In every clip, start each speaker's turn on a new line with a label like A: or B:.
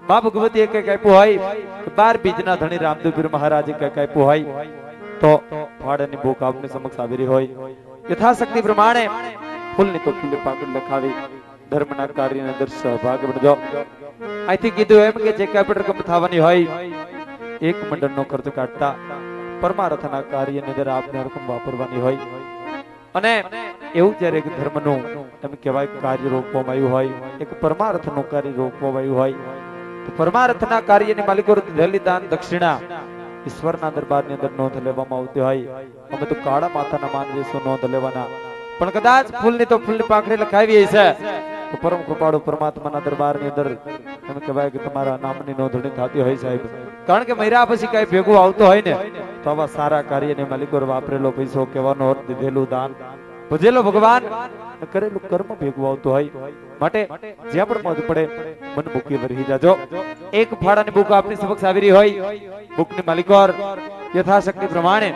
A: મા ભગવતીએ કઈક આપ્યું હોય, 12 બીજના ધણી રામદેવપીર મહારાજે કઈક આપ્યું હોય, તો ફાળાની ભૂખ આપની સમક્ષ આવી રહી હોય, યથાશક્તિ પ્રમાણે ફૂલની તો ફૂલની પાકડી લખાવી ધર્મના કાર્યની અંદર સહભાગ બનજો. અહીંથી કીધું એમ કે જે કાંઈ પણ રકમ થવાની હોય એક મંડળનો ખર્ચ કાઢતા પરમાર્થના કાર્યની અંદર આપને રકમ વાપરવાની હોય. અને એવું જ્યારે એક ધર્મનું એમ કહેવાય કાર્ય રોકવામાં આવ્યું હોય, એક પરમાર્થનું કાર્ય રોકવામાં આવ્યું હોય, તો પરમાર્થના કાર્યની માલિકો રહેલી દાન દક્ષિણા ઈશ્વરના દરબારની અંદર નોંધ લેવામાં આવતી હોય. અમે તો કાળા માતાના માનવીશું નોંધ લેવાના, પણ કદાચ ફૂલની તો ફૂલની પાખડી લખાવી છે તો પરમ કૃપાળુ પરમાત્માના દરબારની અંદર એમ કહેવાય કે તમારા નામની નોંધણી થતી હોય સાહેબ. કારણ કે મર્યા પછી કઈ ભેગું આવતું હોય ને તો આવા સારા કાર્યને માલિકો વાપરેલો પૈસો કહેવાનો અર્થ, દીધેલું દાન, ભજેલો ભગવાન, કરેલું કર્મ ભેગું આવતું હોય. માટે જ્યાં પણ મોજ પડે મન મૂકી વરહી જાજો. એક ફાળાની બુક આપની સમક્ષ આવી રહી હોય, બુકની માલિકોર યથાશક્તિ પ્રમાણે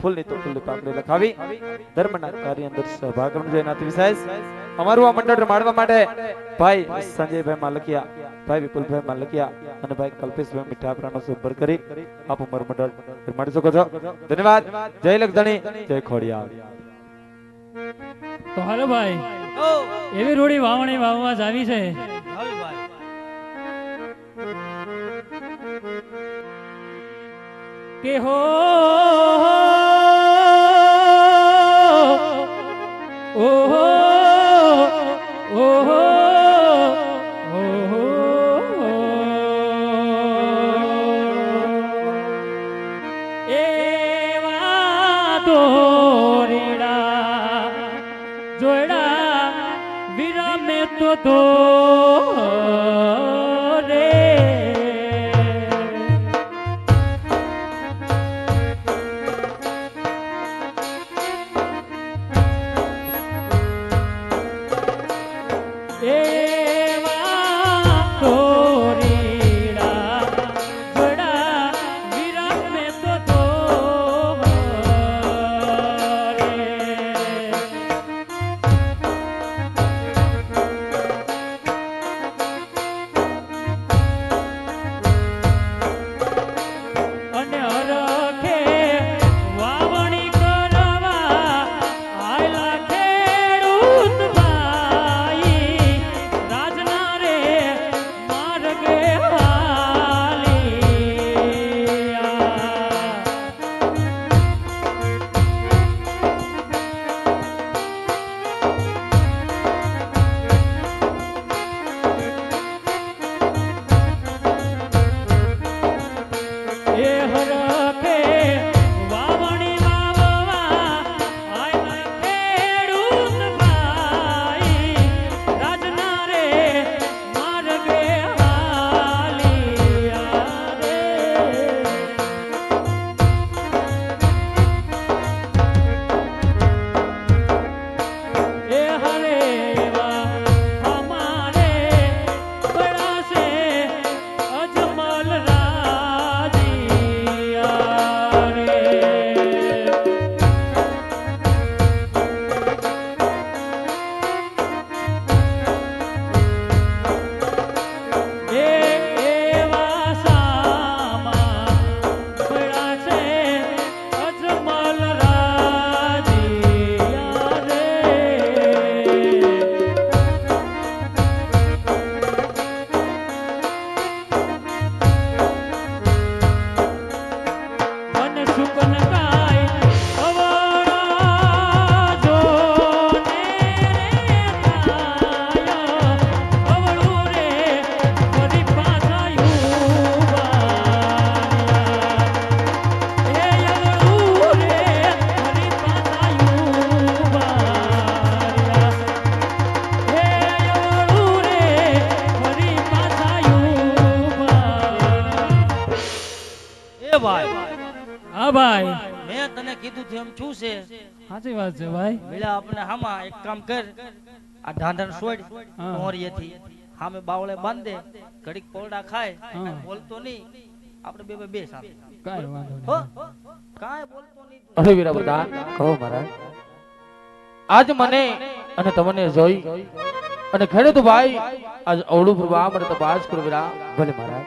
A: ફૂલની તો ફૂલની પાકડી લખાવી ધર્મના કાર્ય અંદર સહભાગ બનજો. એનાથી વિશેષ અમારું આ મંડળ રમાડવા માટે ભાઈ સંજયભાઈ માલકિયા, ભાઈ વિપુલભાઈ માલકિયા અને ભાઈ કલ્પેશભાઈ મીઠાપરાનો સંપર્ક કરી આપ અમારું મંડળ રમાડી શકો છો. ધન્યવાદ. જય લખધણી, જય ખોડિયાર.
B: તો હાલો ભાઈ, એવી રોડી વાવણી વાવવા જ આવી છે. કે હો ઓહો ઓહો ઓહો એવા દોરીડા જોડા વિરમે તો રે ભાઈ
C: મેં તને કીધું છે એમ શું છે?
B: સાચી વાત છે ભાઈ.
C: મેળા આપણે હામાં એક કામ કર, આ ઢાંઢર છોડ મોરિયેથી હામે બાવળે બાંધે, ઘડીક પોલડા ખાય, બોલતો નહીં, આપણે બે બે સાથે
B: કાઈ વાંધો
C: હો
B: નહીં.
C: કાઈ બોલતો નહીં.
A: અરે વીરા બધા કહો મહારાજ, આજ મને અને તમને જોઈ
D: અને ખેડૂત ભાઈ આજ અવળું પ્રભા મને તપાસ કરો વીરા.
E: ભલે મહારાજ.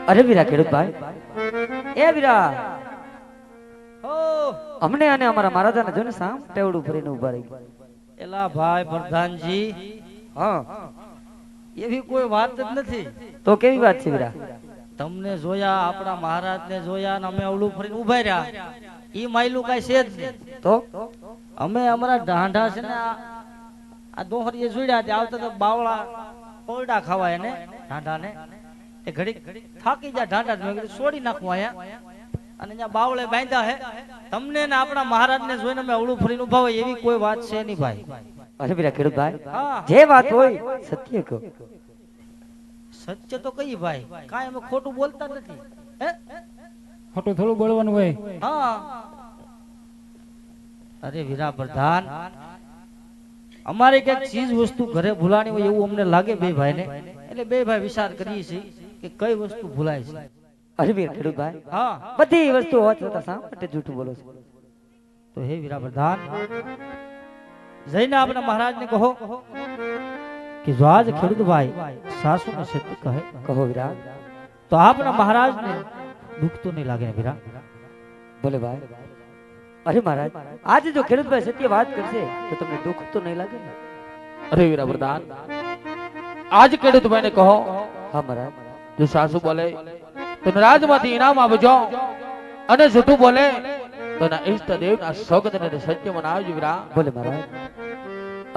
E: અરે વીરા ખેડૂત ભાઈ, એ વીરા,
C: ઓ
E: અમને અને અમારા મહારાજાને જોને સામ ટેવડું ફરીને ઉભા રહી.
C: એલા ભાઈ પ્રધાનજી,
E: હા,
C: એવી કોઈ વાત જ નથી.
E: તો કેવી વાત છે વીરા?
C: તમને જોયા, આપણા મહારાજને જોયા અને અમે અવળું ફરીને ઉભા રહ્યા. ઈ માયલું કાંઈ છે જ નહીં.
E: તો
C: અમે અમારા ઢાંઢા છે ને આ દોહરીએ જોડ્યા તે આવતા તો બાવળા કોરડા ખાવા એને ઢાંઢાને. એ ઘડી થાકી જાય ઢાંઢા, મેં કીધું છોડી નાખું અહીંયા. અને ત્યાં બાવળે બાંધ્યા હે. તમને ને આપણા મહારાજને જોઈને અમે અવળું ફરીને ઉભા હોય એવી કોઈ વાત છે નહીં ભાઈ.
E: અરે વીરા ખેડૂત ભાઈ,
C: હા,
E: જે વાત હોય સત્ય કહો.
C: સત્ય તો કઈ ભાઈ, કાંઈ અમે ખોટું બોલતા નથી. હે?
B: ખોટું થોડું બોલવાનું હોય.
C: હા. અરે વીરા પ્રધાન, અમારે કઈક ચીજ વસ્તુ ઘરે ભૂલાણી હોય એવું અમને લાગે બે ભાઈને, એટલે બે ભાઈ વિચાર કરીએ છીએ કે કઈ વસ્તુ ભૂલાય છે.
E: અરે વીરા ખેડૂત ભાઈ,
C: હા,
E: બધી વસ્તુ હોવા છતાં શા માટે જૂઠું બોલો છો?
C: તો હે વીરા પ્રધાન, જઈને આપણા મહારાજને કહો કે જો આજ ખેડૂત ભાઈ સાસુ ને સત્ય કહે
E: કહો વીરા.
C: તો આપણા મહારાજને દુઃખ તો નહીં લાગે ને વીરા.
E: ભલે ભાઈ. અરે મહારાજ, આજે જો ખેડૂત ભાઈ સત્ય વાત કરશે તો તમને દુઃખ તો નહીં લાગે ને?
D: અરે વીરા પ્રધાન, આજ ખેડૂત ભાઈને કહો
E: હા મહારાજ.
D: જો સાસુ બોલે તો રાજમાંથી ઇનામ આપજો, અને જૂઠું બોલે તો ના ઈષ્ટ દેવના સોગંદને સત્ય મનાવજો વીરા.
E: બોલે મહારાજ.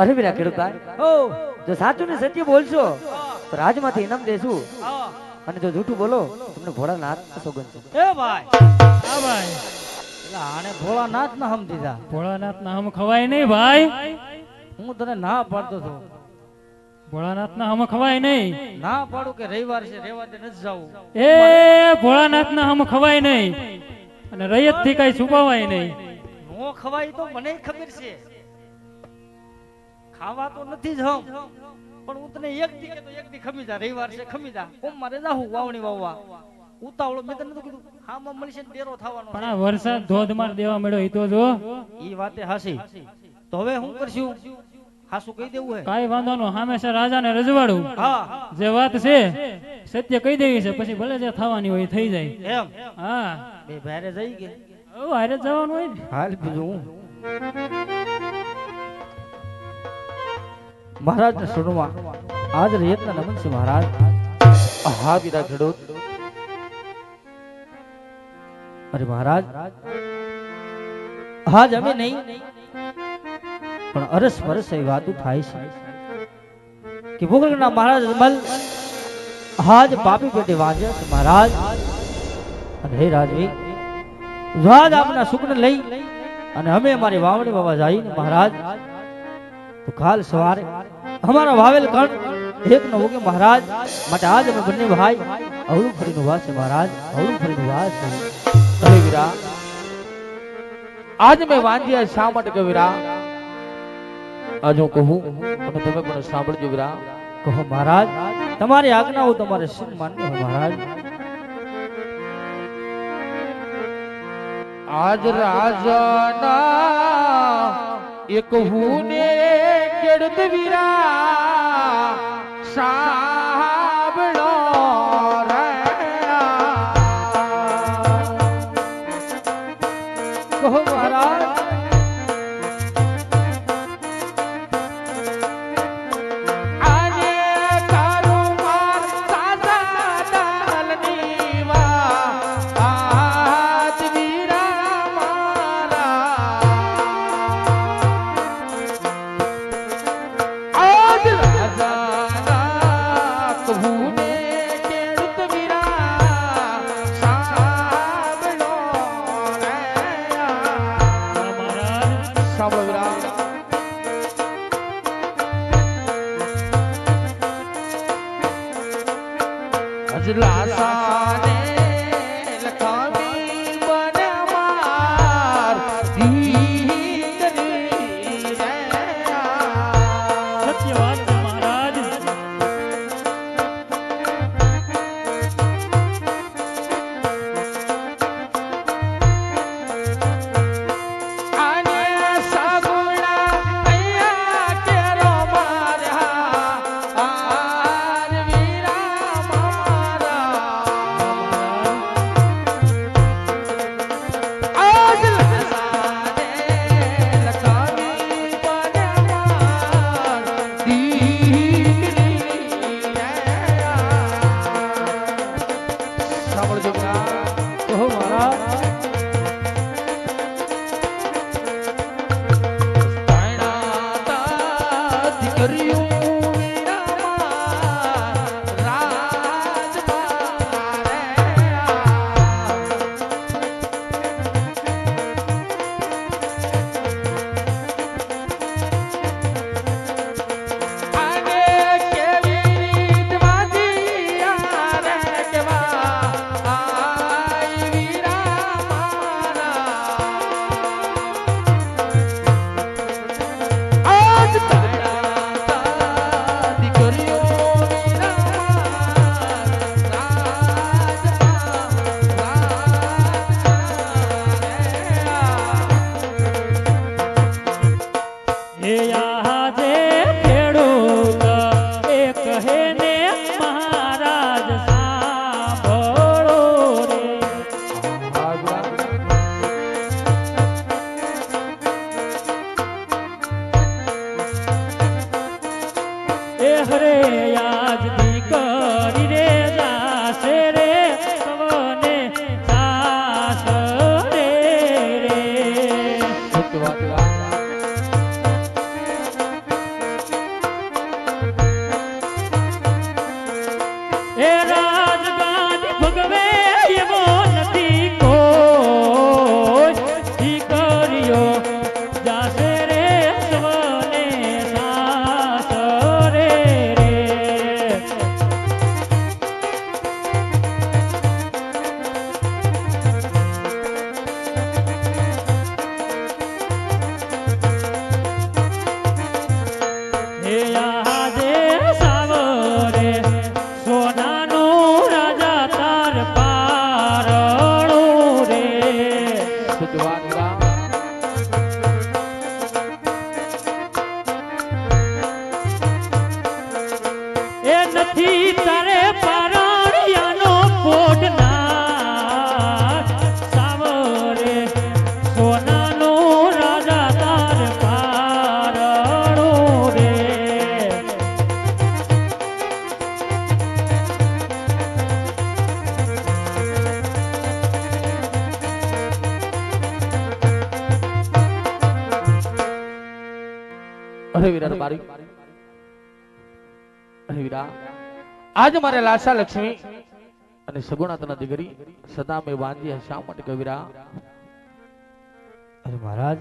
E: અરે વીરા ખેડૂત ભાઈ,
C: ઓ
E: જો સાચું ને સત્ય બોલશો તો રાજમાંથી ઇનામ દેશું,
C: હા,
E: અને જો જૂઠું બોલો તો તમને ભોળાનાથ સોગંદ છે.
C: એ ભાઈ,
B: હા ભાઈ,
C: એટલે આને ભોળાનાથ ના હમ દીધા.
B: ભોળાનાથ ના હમ ખવાય નહીં ભાઈ.
C: હું તને ના પાડતો હતો,
B: ભોળાનાથ ના હમ ખવાય નહીં.
C: ના પાડું કે રવિવાર છે રેવા દે નથી જાવું.
B: એ ભોળાનાથ ના હમ ખવાય નહીં, અને રૈયત થી કઈ છુપાવાય નહીં.
C: નો ખવાય તો મને ખબર છે, ખાવા તો નથી જ હમ, પણ હું તને એક દી કે તો એક દી ખમી જા, રવિવાર છે ખમી જા. કોમ મારે જાહું વાવણી વાવવા ઉતાવળો. મેં તને નતું કીધું હામાં મળશે ને ડેરો થવાનો
B: પણ આ વરસાદ ધોધમાર દેવા મળ્યો એ તો જો.
C: ઈ વાતે હાસી. તો હવે શું કરશું? હાસું કહી દેવું હે?
B: કાઈ વાંધો નો, હંમેશા રાજાને રજવાડું.
C: હા,
B: જે વાત છે સત્ય કહી દેવી છે, પછી ભલે જે થવાની હોય એ થઈ જાય.
C: એમ
B: હા,
C: બે ભારે જઈ કે
B: હવે હારે જ જવાનું હોય ને.
C: હાલ બીજું હું મહારાજ ને સુનમાં આજ રેતના નમન છે મહારાજ.
D: હા વીરા ખેડૂત.
C: અરે મહારાજ, આજ અમે નહીં પણ અરસ પરસ એ વાતો થાય છે કે ભોગલના મહારાજ અમલ આજ પાપી પેટે વાંજ્યા છે મહારાજ. અને હે રાજવી, જો આજ આપના સુખને લઈ અને અમે અમારી વાવણી વાવા જઈને મહારાજ, તો કાલ સવારે અમારા વાવેલ કણ એક ન ઉગે મહારાજ. માટે આજ અમે બંને ભાઈ અવળું ફરીનું વાસ છે મહારાજ, અવળું ફરીનું વાસ છે.
D: અરે વીરા, આજ મેં વાંધ્યા શા માટે કે વીરા? આજ હું કહું અને તમે પણ સાંભળજો વીરા.
C: કહો મહારાજ, તમારી આજ્ઞા હું તમારે સિંહ માન્ય હોય મહારાજ.
D: આજ રાજાના એક હું ને ખેડૂત વીરા સાંભળો રે.
C: કહો મહારાજ,
D: આજે તારું માર સાસા દાલની વાત વીરા મારા. આજ રાજાના કહું ને ખેડૂત વીરા સાંભળો રે.
B: મહારાજ,
D: સાંભળો વીરા. અજલાસાને લખાવી બને માર દીકરી રે.
B: સત્ય વાત છે મહારાજ.
D: આને સાગો વાત વીરા.
B: એ રાજગાદી ભગવે એવો નથી કોઈ દીકરીઓ જાશે રે સવને સાસરે રે. હે આજે સાવરે સોનાનું રાજા તાર પારણું રે.
D: શુદ્ધ વાત વીરા.
B: એ નથી તારે પારણિયાનો પોઢનાર સાવરે સોનાનું રાજા તાર પારણું રે.
D: અરે વીરા મારી. અરે વીરા, આજ મારે લાશા લક્ષ્મી અને સગુણાતના દીકરી સદા મેં બાંધી શા માટે કહ્યું વીરા?
C: અરે મહારાજ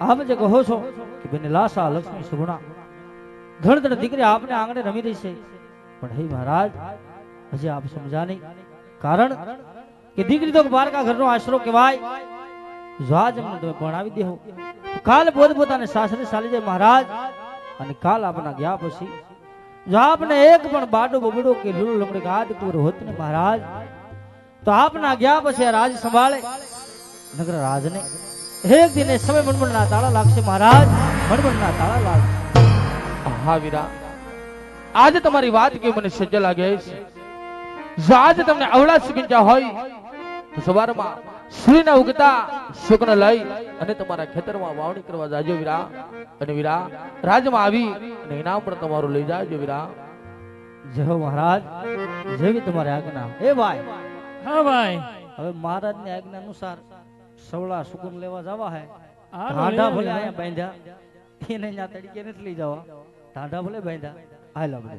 C: આપ જે કહો છો કે બેને લાસા લક્ષ્મી સુગુણા ધડ ધડ દીકરી આપને આંગણે રમી રહી છે, પણ હે મહારાજ હજી આપ સમજા નહીં. કારણ કે દીકરી તો બારકા ઘરનો આશરો કહેવાય. જો આજ અમને તમે ભણાવી દેહો તો કાલ પોતપોતાને સાસરે ચાલી જાય મહારાજ. અને કાલ આપના ગયા પછી જો આપને એક પણ બાડો બબડો કે લીલો લમડી ગાદ કુર હોત ને મહારાજ, તો આપના ગયા પછી આ રાજ સંભાળે નગર રાજને એક દિને સમય મણમણના તાળા લાગશે મહારાજ, મણમણના તાળા લાગશે.
D: હા વીરા, આજે તમારી વાત કે મને સજ્જ લાગે છે. જો આજે તમને અવળા સુગંજા હોય તો સવારમાં સૂર્યના ઉગતા શુકને લઈ અને તમારા ખેતરમાં વાવણી કરવા જાજો વીરા. અને વીરા રાજમાં આવી અને ઇનામ પણ તમારું લઈ જાજો વીરા.
C: જય હો મહારાજ, જેવી તમારી આજ્ઞા. એ ભાઈ
B: હા ભાઈ,
C: હવે મહારાજની આજ્ઞા અનુસાર સવળા સુકુન લેવા જવા હે.
B: હાલો,
C: ઢાંઢા
B: લેવા
C: ભલે
B: જાઓ.
C: અહીંયા બાંધ્યા, એને ત્યાં તડકે નથી લઈ જવા. ઢાંઢા ભલે બાંધ્યા, હાલ આપણે